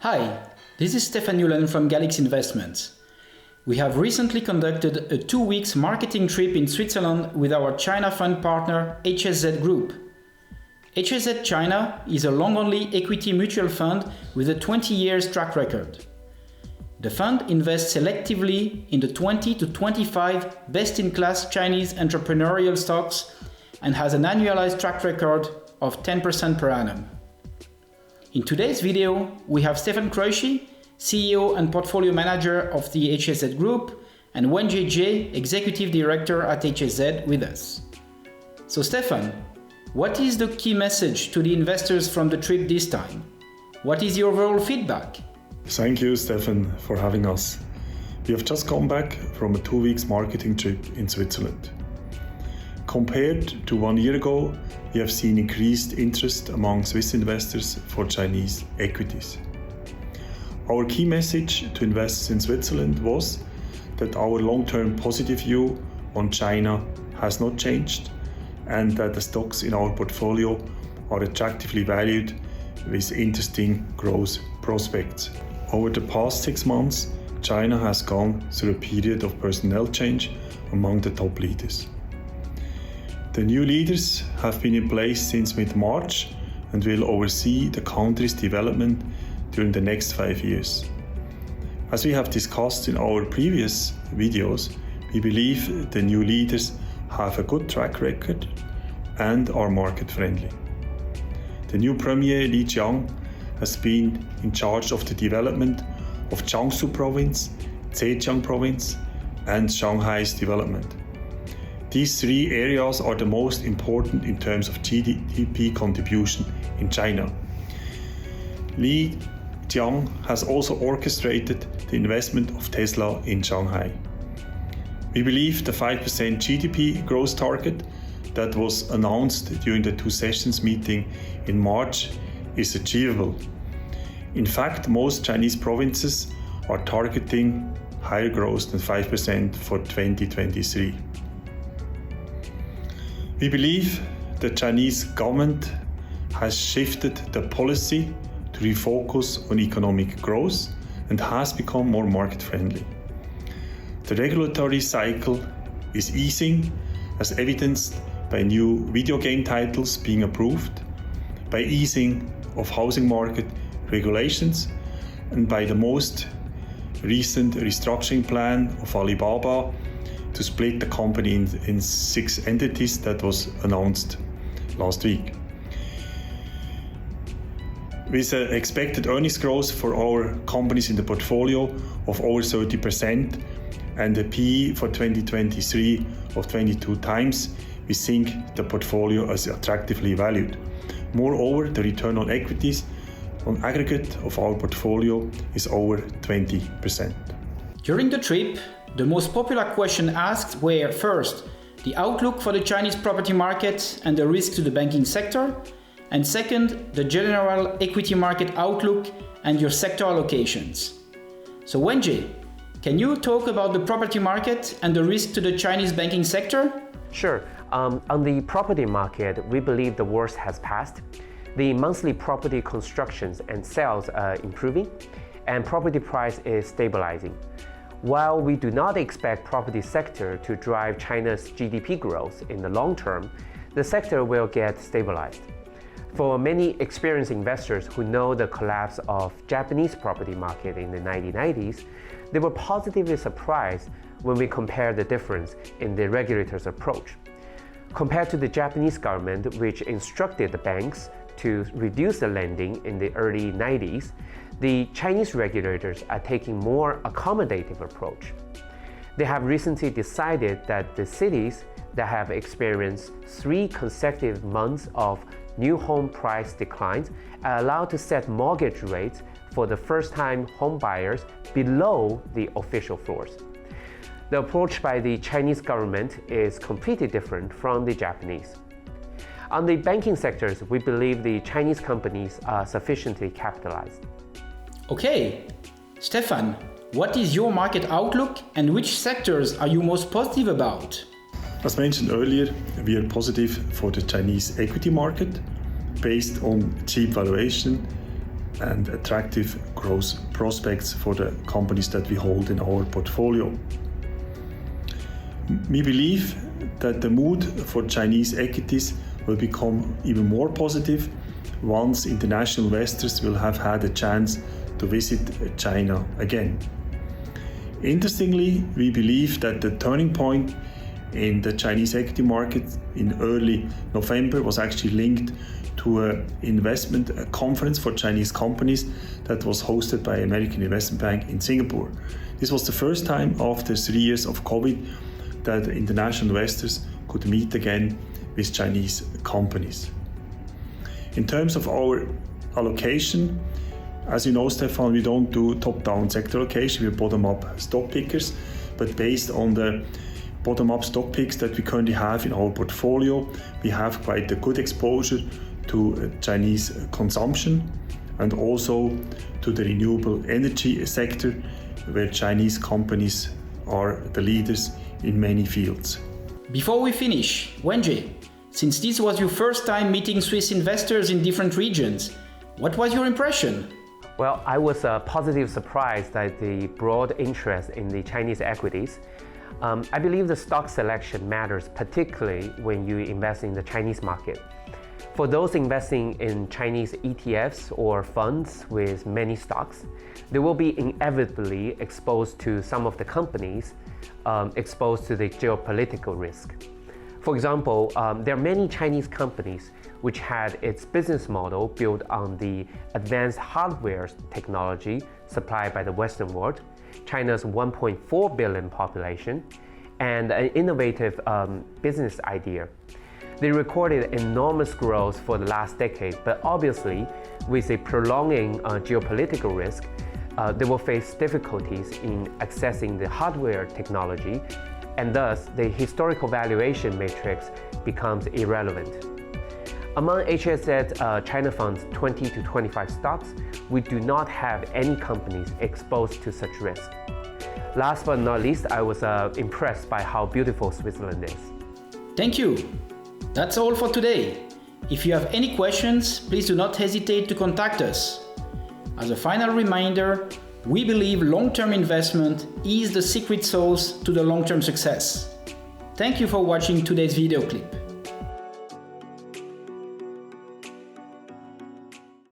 Hi, this is Stefan from Galix Investments. We have recently conducted a 2 weeks marketing trip in Switzerland with our China fund partner HSZ Group. HSZ China is a long-only equity mutual fund with a 20 years track record. The fund invests selectively in the 20 to 25 best-in-class Chinese entrepreneurial stocks and has an annualized track record of 10% per annum. In today's video, we have Stefan Kraeuchi, CEO and Portfolio Manager of the HSZ Group, and Wenjie, Executive Director at HSZ with us. So Stefan, what is the key message to the investors from the trip this time? What is your overall feedback? Thank you, Stefan, for having us. We have just come back from a 2 weeks marketing trip in Switzerland. Compared to 1 year ago, we have seen increased interest among Swiss investors for Chinese equities. Our key message to investors in Switzerland was that our long-term positive view on China has not changed and that the stocks in our portfolio are attractively valued with interesting growth prospects. Over the past 6 months, China has gone through a period of personnel change among the top leaders. The new leaders have been in place since mid-March and will oversee the country's development during the next 5 years. As we have discussed in our previous videos, we believe the new leaders have a good track record and are market friendly. The new Premier Li Jiang has been in charge of the development of Jiangsu Province, Zhejiang Province, and Shanghai's development. These 3 areas are the most important in terms of GDP contribution in China. Li Jiang has also orchestrated the investment of Tesla in Shanghai. We believe the 5% GDP growth target that was announced during the 2 sessions meeting in March is achievable. In fact, most Chinese provinces are targeting higher growth than 5% for 2023. We believe the Chinese government has shifted the policy to refocus on economic growth and has become more market friendly. The regulatory cycle is easing, as evidenced by new video game titles being approved, by easing of housing market regulations, and by the most recent restructuring plan of Alibaba to split the company in 6 entities that was announced last week. With an expected earnings growth for our companies in the portfolio of over 30% and a PE for 2023 of 22 times, we think the portfolio is attractively valued. Moreover, the return on equities on aggregate of our portfolio is over 20%. During the trip, the most popular questions asked were first, the outlook for the Chinese property market and the risk to the banking sector, and second, the general equity market outlook and your sector allocations. So Wenjie, can you talk about the property market and the risk to the Chinese banking sector? Sure. On the property market, we believe the worst has passed. The monthly property constructions and sales are improving, and property price is stabilizing. While we do not expect property sector to drive China's GDP growth in the long term, the sector will get stabilized. For many experienced investors who know the collapse of Japanese property market in the 1990s, they were positively surprised when we compare the difference in the regulator's approach. Compared to the Japanese government, which instructed the banks to reduce the lending in the early 90s, the Chinese regulators are taking more accommodative approach. They have recently decided that the cities that have experienced 3 consecutive months of new home price declines are allowed to set mortgage rates for the first-time home buyers below the official floors. The approach by the Chinese government is completely different from the Japanese. On the banking sectors, we believe the Chinese companies are sufficiently capitalized. Okay, Stefan, what is your market outlook and which sectors are you most positive about? As mentioned earlier, we are positive for the Chinese equity market based on cheap valuation and attractive growth prospects for the companies that we hold in our portfolio. We believe that the mood for Chinese equities will become even more positive once international investors will have had a chance to visit China again. Interestingly, we believe that the turning point in the Chinese equity market in early November was actually linked to an investment conference for Chinese companies that was hosted by American Investment Bank in Singapore. This was the first time after 3 years of COVID that international investors could meet again with Chinese companies. In terms of our allocation, as you know, Stefan, we don't do top-down sector allocation, we're bottom-up stock pickers, but based on the bottom-up stock picks that we currently have in our portfolio, we have quite a good exposure to Chinese consumption and also to the renewable energy sector, where Chinese companies are the leaders in many fields. Before we finish, Wenjie, since this was your first time meeting Swiss investors in different regions, what was your impression? Well, I was positively surprised at the broad interest in the Chinese equities. I believe the stock selection matters, particularly when you invest in the Chinese market. For those investing in Chinese ETFs or funds with many stocks, they will be inevitably exposed to some of the companies exposed to the geopolitical risk. For example, there are many Chinese companies which had its business model built on the advanced hardware technology supplied by the Western world, China's 1.4 billion population, and an innovative business idea. They recorded enormous growth for the last decade, but obviously, with a prolonging geopolitical risk, they will face difficulties in accessing the hardware technology, and thus the historical valuation matrix becomes irrelevant. Among HSZ China Fund's 20 to 25 stocks, we do not have any companies exposed to such risk. Last but not least, I was impressed by how beautiful Switzerland is. Thank you. That's all for today. If you have any questions, please do not hesitate to contact us. As a final reminder, we believe long-term investment is the secret sauce to the long-term success. Thank you for watching today's video clip.